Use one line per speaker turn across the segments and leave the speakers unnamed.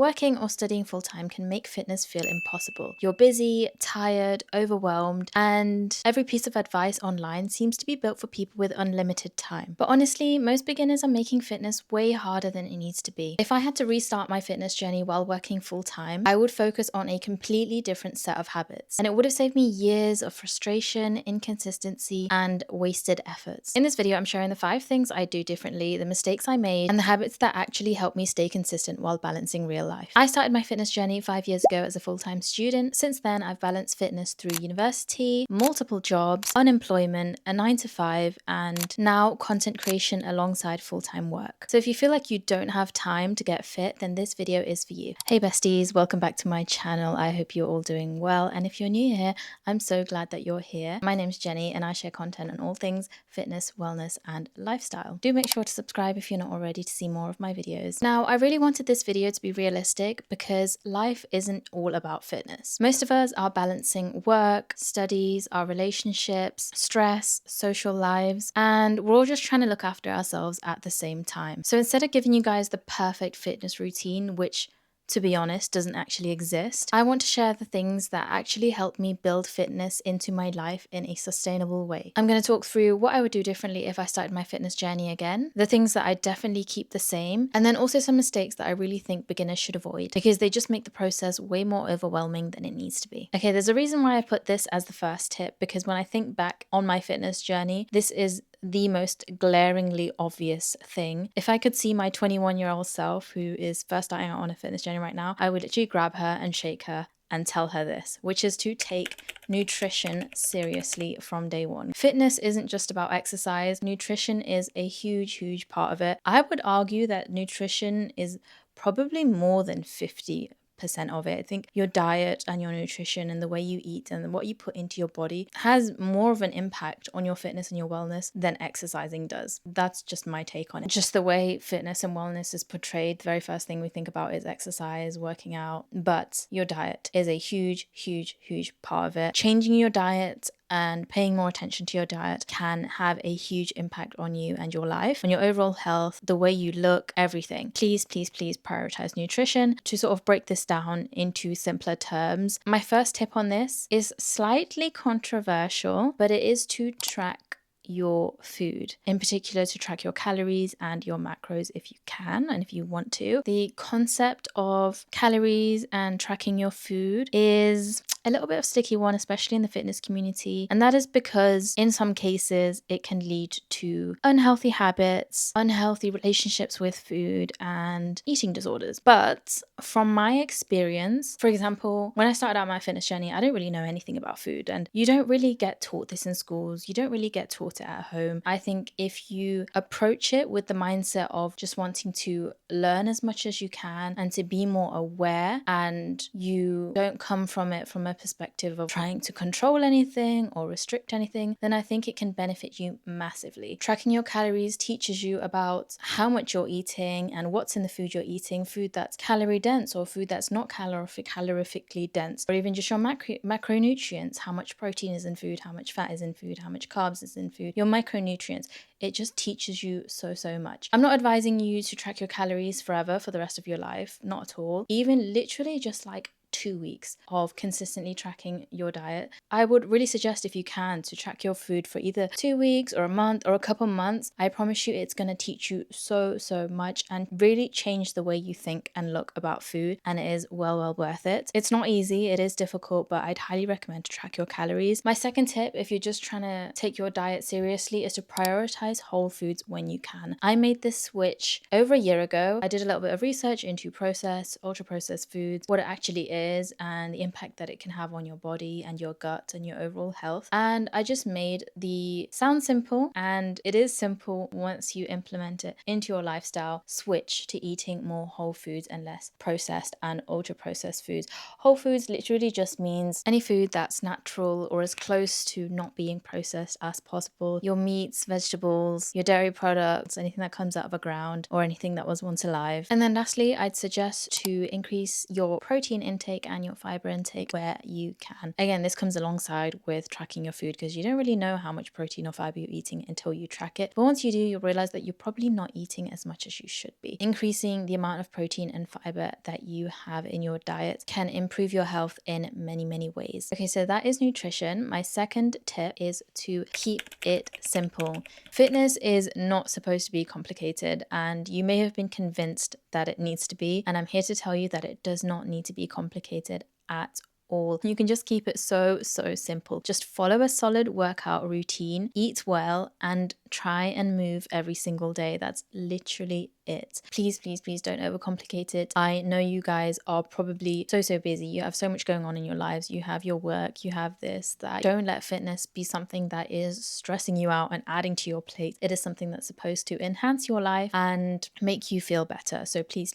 Working or studying full-time can make fitness feel impossible. You're busy, tired, overwhelmed, and every piece of advice online seems to be built for people with unlimited time. But honestly, most beginners are making fitness way harder than it needs to be. If I had to restart my fitness journey while working full-time, I would focus on a completely different set of habits. And it would have saved me years of frustration, inconsistency, and wasted efforts. In this video, I'm sharing the 5 things I do differently, the mistakes I made, and the habits that actually help me stay consistent while balancing real life. I started my fitness journey 5 years ago as a full-time student. Since then, I've balanced fitness through university, multiple jobs, unemployment, a 9 to 5, and now content creation alongside full-time work. So if you feel like you don't have time to get fit, then this video is for you. Hey besties, welcome back to my channel. I hope you're all doing well. And if you're new here, I'm so glad that you're here. My name's Jenny and I share content on all things fitness, wellness, and lifestyle. Do make sure to subscribe if you're not already to see more of my videos. Now, I really wanted this video to be realistic because life isn't all about fitness. Most of us are balancing work, studies, our relationships, stress, social lives, and we're all just trying to look after ourselves at the same time. So instead of giving you guys the perfect fitness routine, which to be honest, doesn't actually exist, I want to share the things that actually help me build fitness into my life in a sustainable way. I'm going to talk through what I would do differently if I started my fitness journey again, the things that I definitely keep the same, and then also some mistakes that I really think beginners should avoid because they just make the process way more overwhelming than it needs to be. Okay, there's a reason why I put this as the first tip, because when I think back on my fitness journey, this is the most glaringly obvious thing. If I could see my 21-year-old self who is first starting out on a fitness journey right now, I would literally grab her and shake her and tell her this, which is to take nutrition seriously from day one. Fitness isn't just about exercise. Nutrition is a huge part of it. I would argue that nutrition is probably more than 50% of it. I think your diet and your nutrition and the way you eat and what you put into your body has more of an impact on your fitness and your wellness than exercising does. That's just my take on it. Just the way fitness and wellness is portrayed, the very first thing we think about is exercise, working out, but your diet is a huge part of it. Changing your diet and paying more attention to your diet can have a huge impact on you and your life, on your overall health, the way you look, everything. Please prioritize nutrition. To sort of break this down into simpler terms, my first tip on this is slightly controversial, but it is to track your food, in particular to track your calories and your macros if you can and if you want to. The concept of calories and tracking your food is a little bit of a sticky one, especially in the fitness community, and that is because in some cases it can lead to unhealthy habits, unhealthy relationships with food, and eating disorders. But from my experience, for example, when I started out my fitness journey, I didn't really know anything about food, and you don't really get taught this in schools. You don't really get taught it at home. I think if you approach it with the mindset of just wanting to learn as much as you can and to be more aware, and you don't come from it from a perspective of trying to control anything or restrict anything, then I think it can benefit you massively. Tracking your calories teaches you about how much you're eating and what's in the food you're eating, food that's calorie dense or food that's not calorifically dense, or even just your macronutrients, how much protein is in food, how much fat is in food, how much carbs is in food, your micronutrients. It just teaches you so much. I'm not advising you to track your calories forever for the rest of your life, not at all. Even literally just like 2 weeks of consistently tracking your diet. I would really suggest, if you can, to track your food for either 2 weeks or a month or a couple months. I promise you it's going to teach you so much and really change the way you think and look about food, and it is well worth it. It's not easy, it is difficult, but I'd highly recommend to track your calories. My second tip, if you're just trying to take your diet seriously, is to prioritize whole foods when you can. I made this switch over a year ago. I did a little bit of research into processed, ultra processed foods, what it actually is, and the impact that it can have on your body and your gut and your overall health. And I just made the sound simple, and it is simple once you implement it into your lifestyle, switch to eating more whole foods and less processed and ultra processed foods. Whole foods literally just means any food that's natural or as close to not being processed as possible. Your meats, vegetables, your dairy products, anything that comes out of the ground or anything that was once alive. And then lastly, I'd suggest to increase your protein intake intake and your fiber intake where you can. Again, this comes alongside with tracking your food because you don't really know how much protein or fiber you're eating until you track it. But once you do, you'll realize that you're probably not eating as much as you should be. Increasing the amount of protein and fiber that you have in your diet can improve your health in many, many ways. Okay, so that is nutrition. My second tip is to keep it simple. Fitness is not supposed to be complicated, and you may have been convinced that it needs to be, and I'm here to tell you that it does not need to be complicated at all. You can just keep it so simple. Just follow a solid workout routine, eat well, and try and move every single day. That's literally it. Please don't overcomplicate it. I know you guys are probably so busy. You have so much going on in your lives. You have your work, you have this, that. Don't let fitness be something that is stressing you out and adding to your plate. It is something that's supposed to enhance your life and make you feel better. So please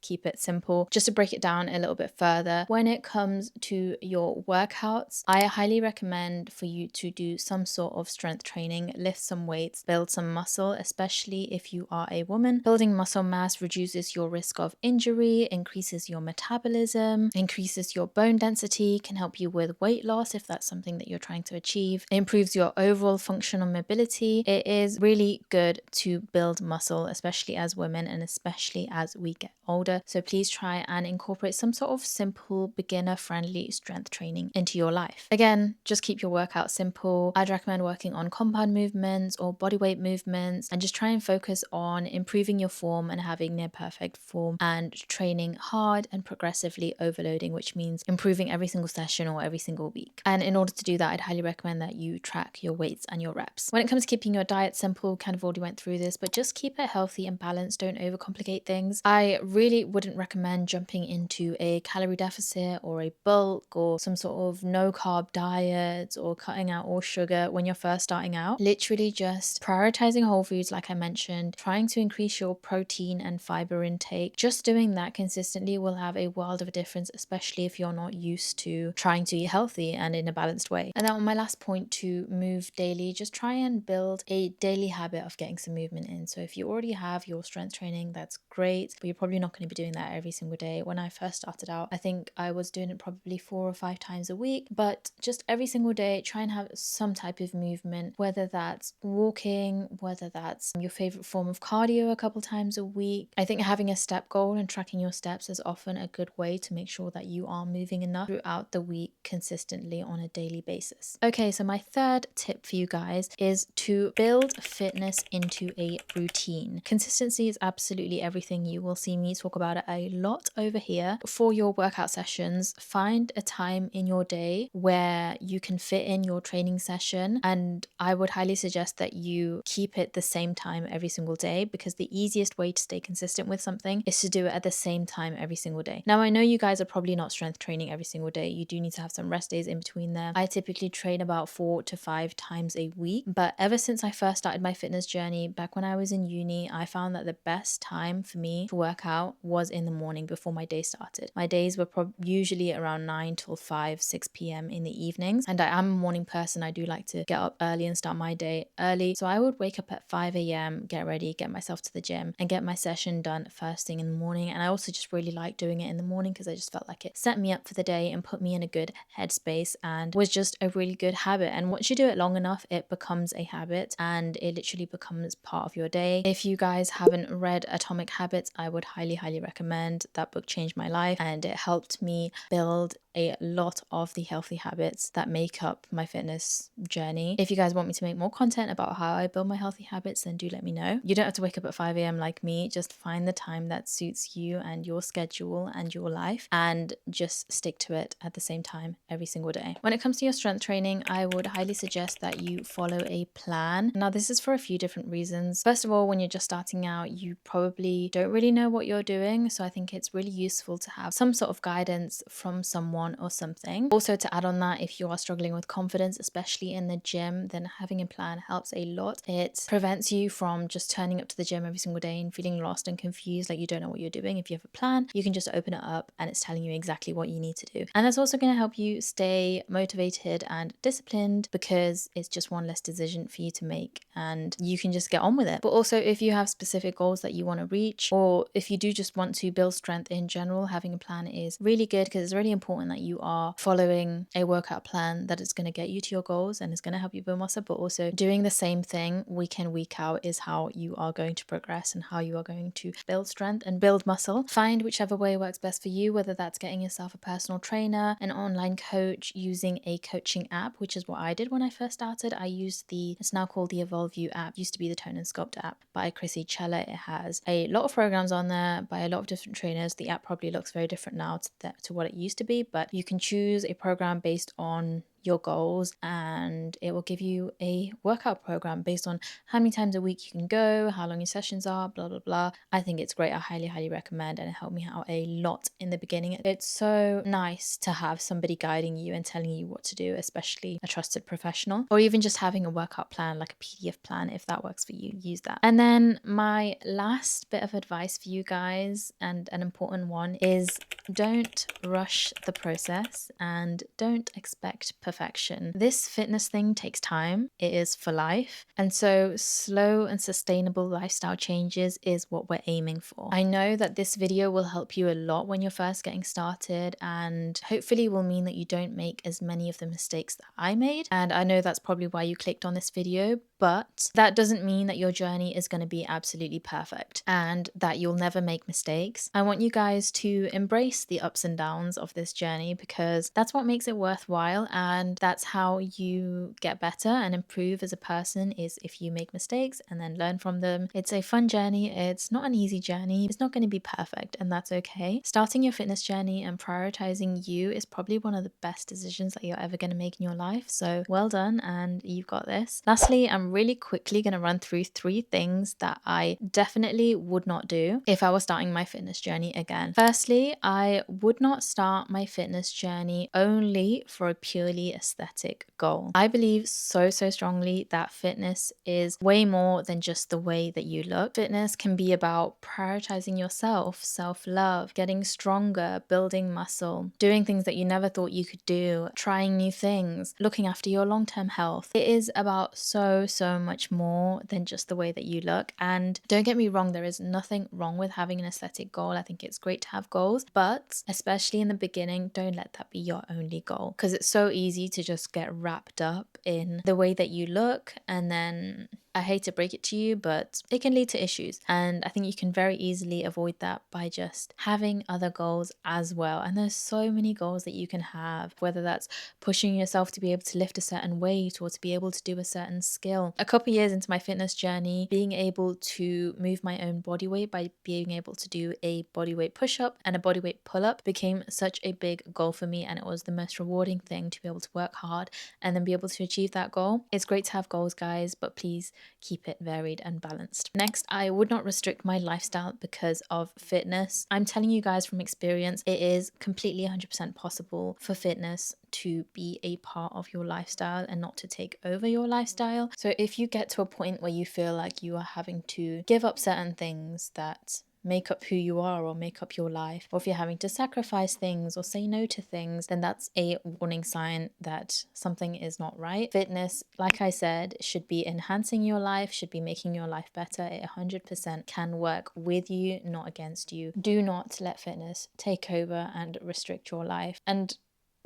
keep it simple. Just to break it down a little bit further, when it comes to your workouts, I highly recommend for you to do some sort of strength training, lift some weights, build some muscle, especially if you are a woman. Building muscle mass reduces your risk of injury, increases your metabolism, increases your bone density, can help you with weight loss if that's something that you're trying to achieve, it improves your overall functional mobility. It is really good to build muscle, especially as women and especially as we get older. So please try and incorporate some sort of simple, beginner-friendly strength training into your life. Again, just keep your workout simple. I'd recommend working on compound movements or bodyweight movements and just try and focus on improving your form and having near perfect form and training hard and progressively overloading, which means improving every single session or every single week. And in order to do that, I'd highly recommend that you track your weights and your reps. When it comes to keeping your diet simple, kind of already went through this, but just keep it healthy and balanced. Don't overcomplicate things. I really wouldn't recommend jumping into a calorie deficit or a bulk or some sort of no carb diet or cutting out all sugar when you're first starting out. Literally just prioritizing whole foods, like I mentioned, trying to increase your protein and fiber intake. Just doing that consistently will have a world of a difference, especially if you're not used to trying to eat healthy and in a balanced way. And then on my last point, to move daily, just try and build a daily habit of getting some movement in. So if you already have your strength training, that's great, but you're probably not going to be doing that every single day. When I first started out, I think I was doing it probably 4 or 5 times a week, but just every single day, try and have some type of movement, whether that's walking, whether that's your favorite form of cardio a couple times a week. I think having a step goal and tracking your steps is often a good way to make sure that you are moving enough throughout the week consistently on a daily basis. Okay, so my third tip for you guys is to build fitness into a routine. Consistency is absolutely everything. You will see me talk about it a lot over here. For your workout sessions, find a time in your day where you can fit in your training session, and I would highly suggest that you keep it the same time every single day, because the easiest way to stay consistent with something is to do it at the same time every single day. Now, I know you guys are probably not strength training every single day. You do need to have some rest days in between there. I typically train about 4 to 5 times a week, but ever since I first started my fitness journey back when I was in uni, I found that the best time for me to work out was in the morning before my day started. My days were usually around 9 till 5, 6 p.m. in the evenings, and I am a morning person. I do like to get up early and start my day early, so I would wake up at 5 a.m, get ready, get myself to the gym and get my session done first thing in the morning. And I also just really like doing it in the morning because I just felt like it set me up for the day and put me in a good headspace and was just a really good habit. And once you do it long enough, it becomes a habit and it literally becomes part of your day. If you guys haven't read Atomic Habits, I would highly recommend. That book changed my life and it helped me build a lot of the healthy habits that make up my fitness journey. If you guys want me to make more content about how I build my healthy habits, then do let me know. You don't have to wake up at 5 a.m. like me. Just find the time that suits you and your schedule and your life and just stick to it at the same time every single day. When it comes to your strength training, I would highly suggest that you follow a plan. Now, this is for a few different reasons. First of all, when you're just starting out, you probably don't really know what you're doing. So I think it's really useful to have some sort of guidance from someone on or something. Also, to add on that, if you are struggling with confidence, especially in the gym, then having a plan helps a lot. It prevents you from just turning up to the gym every single day and feeling lost and confused, like you don't know what you're doing. If you have a plan, you can just open it up and it's telling you exactly what you need to do. And that's also going to help you stay motivated and disciplined, because it's just one less decision for you to make and you can just get on with it. But also, if you have specific goals that you want to reach, or if you do just want to build strength in general, having a plan is really good, because it's really important that you are following a workout plan that is going to get you to your goals and is going to help you build muscle. But also doing the same thing week in, week out is how you are going to progress and how you are going to build strength and build muscle. Find whichever way works best for you, whether that's getting yourself a personal trainer, an online coach, using a coaching app, which is what I did when I first started. I used it's now called the Evolve You app. It used to be the Tone and Sculpt app by Chrissy Chella. It has a lot of programs on there by a lot of different trainers. The app probably looks very different now to what it used to be, but you can choose a program based on your goals and it will give you a workout program based on how many times a week you can go, how long your sessions are, blah blah blah. I think it's great. I highly recommend, and it helped me out a lot in the beginning. It's so nice to have somebody guiding you and telling you what to do, especially a trusted professional, or even just having a workout plan like a PDF plan. If that works for you, use that. And then my last bit of advice for you guys, and an important one, is don't rush the process and don't expect perfection. This fitness thing takes time. It is for life. And so slow and sustainable lifestyle changes is what we're aiming for. I know that this video will help you a lot when you're first getting started, and hopefully will mean that you don't make as many of the mistakes that I made. And I know that's probably why you clicked on this video, but that doesn't mean that your journey is going to be absolutely perfect and that you'll never make mistakes. I want you guys to embrace the ups and downs of this journey, because that's what makes it worthwhile, and that's how you get better and improve as a person, is if you make mistakes and then learn from them. It's a fun journey. It's not an easy journey. It's not going to be perfect, and that's okay. Starting your fitness journey and prioritizing you is probably one of the best decisions that you're ever going to make in your life. So well done, and you've got this. Lastly, I'm really quickly going to run through 3 things that I definitely would not do if I was starting my fitness journey again. Firstly, I would not start my fitness journey only for a purely aesthetic goal. I believe so strongly that fitness is way more than just the way that you look. Fitness can be about prioritizing yourself, self-love, getting stronger, building muscle, doing things that you never thought you could do, trying new things, looking after your long-term health. It is about so much more than just the way that you look. And don't get me wrong, there is nothing wrong with having an aesthetic goal. I think it's great to have goals, but especially in the beginning, don't let that be your only goal, because it's so easy to just get wrapped up in the way that you look, and then I hate to break it to you, but it can lead to issues. And I think you can very easily avoid that by just having other goals as well. And there's so many goals that you can have, whether that's pushing yourself to be able to lift a certain weight or to be able to do a certain skill. A couple years into my fitness journey, being able to move my own body weight by being able to do a body weight push-up and a body weight pull-up became such a big goal for me, and it was the most rewarding thing to be able to work hard and then be able to achieve that goal. It's great to have goals, guys, but please keep it varied and balanced. Next, I would not restrict my lifestyle because of fitness. I'm telling you guys from experience, it is completely 100% possible for fitness to be a part of your lifestyle and not to take over your lifestyle. So if you get to a point where you feel like you are having to give up certain things that make up who you are or make up your life, or if you're having to sacrifice things or say no to things, then that's a warning sign that something is not right. Fitness, like I said, should be enhancing your life, should be making your life better. It 100% can work with you, not against you. Do not let fitness take over and restrict your life. And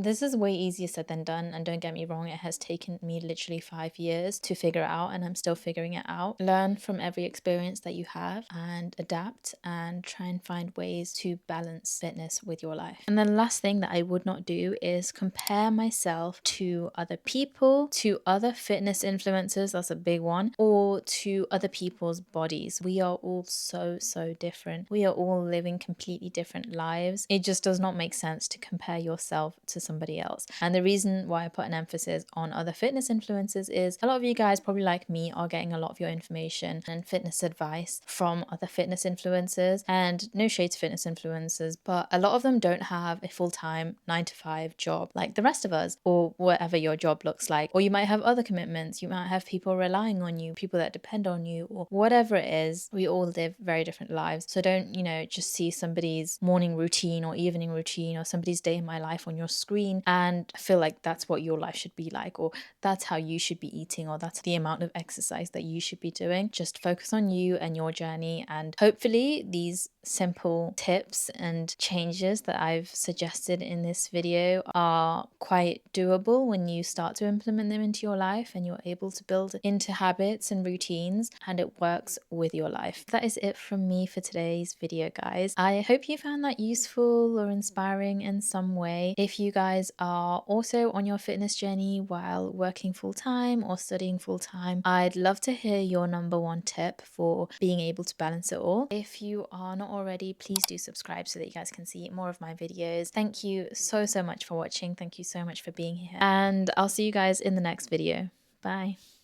this is way easier said than done, and don't get me wrong, it has taken me literally 5 years to figure it out, and I'm still figuring it out. Learn from every experience that you have and adapt and try and find ways to balance fitness with your life. And then the last thing that I would not do is compare myself to other people, to other fitness influencers, that's a big one, or to other people's bodies. We are all so different. We are all living completely different lives. It just does not make sense to compare yourself to somebody else. And the reason why I put an emphasis on other fitness influencers is a lot of you guys, probably like me, are getting a lot of your information and fitness advice from other fitness influencers. And no shade to fitness influencers, but a lot of them don't have a full-time 9 to 5 job like the rest of us, or whatever your job looks like. Or you might have other commitments. You might have people relying on you, people that depend on you, or whatever it is. We all live very different lives. So don't, just see somebody's morning routine or evening routine or somebody's day in my life on your screen and feel like that's what your life should be like, or that's how you should be eating, or that's the amount of exercise that you should be doing. Just focus on you and your journey, and hopefully these simple tips and changes that I've suggested in this video are quite doable when you start to implement them into your life and you're able to build into habits and routines and it works with your life. That is it from me for today's video, guys. I hope you found that useful or inspiring in some way. If you guys are also on your fitness journey while working full-time or studying full-time, I'd love to hear your number one tip for being able to balance it all. If you are not already, please do subscribe so that you guys can see more of my videos. Thank you so much for watching. Thank you so much for being here, and I'll see you guys in the next video. Bye.